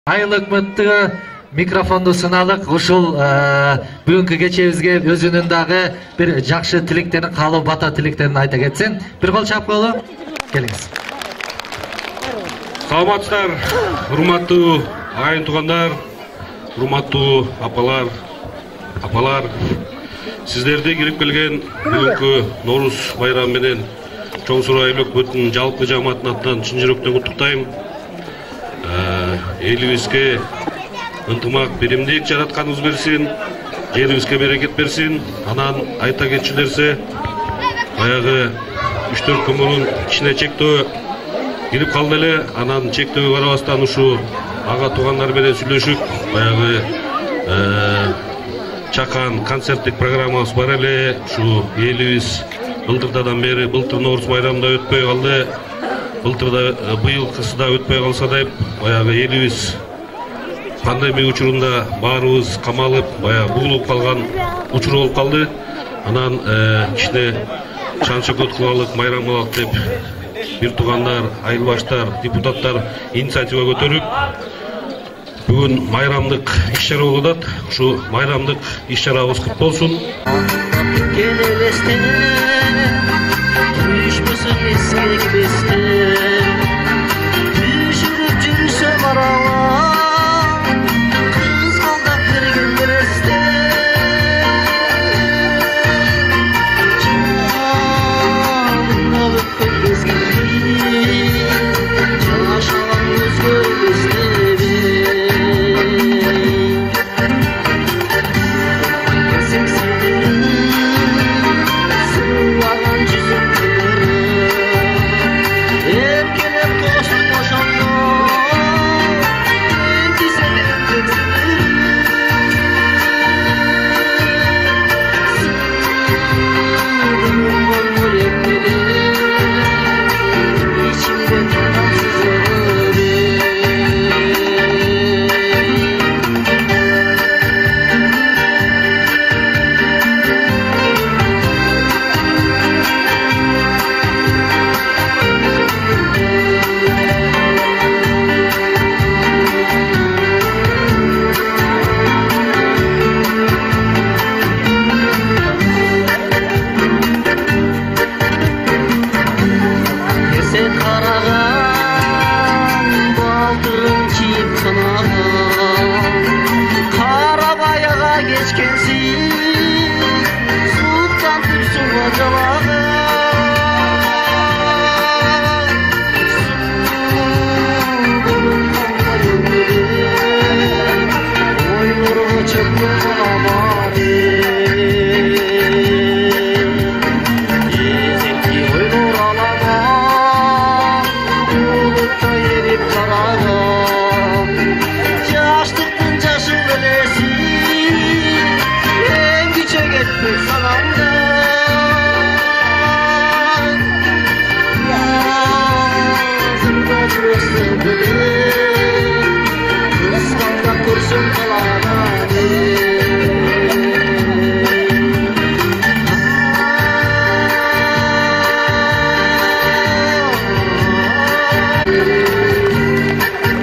Айыл өкмөттүгө микрофонду сыналык. Ушул бүгүнкү кечебизге өзүнүн дагы бир жакшы тилектерин, каалоо бата тилектерин айта кетсин. Бир кол чапкылы. Келиңиз. Саламатсыздар, урматтуу айын туугандар, урматтуу апалар. Сиздерди кирип келген бүгүнкү Нооруз байрамы менен Чоң Суура айыл өкмөтүнүн жалпы жамаатынын атынан чын жүрөктөн куттуктайм. Элибизге ынтымак, биримдик жаратканыбыз берсин, жерибизге берекет берсин. Анан айта кетчү нерсе, баягы 3-4 күн мурун кичине чектөө кирип калды эле. Анан чектөөгө карабастан ушу ага туугандар менен сүйлөшүп, баягы чакан концерттик программабыз бар эле. Ушу элибиз былтырдан бери, былтыр Нооруз байрамында өтпөй калды. Былтырда быйылкысы да өтпөй калса деп, баягы элибиз пандемия учурунда баарыбыз камалып, баягы бугулуп калган учур болуп калды. Анан кичине шан-шөкөт кылалык, майрам кылалык деп бир туугандар, айылбаштар, депутаттар инициатива көтөрүп, бүгүн майрамдык иш-чара болуп атат. Ушу майрамдык иш-чарабыз кут болсун.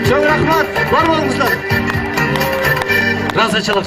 Çok rahmat. Var mı olmuşlar? Razıçılık.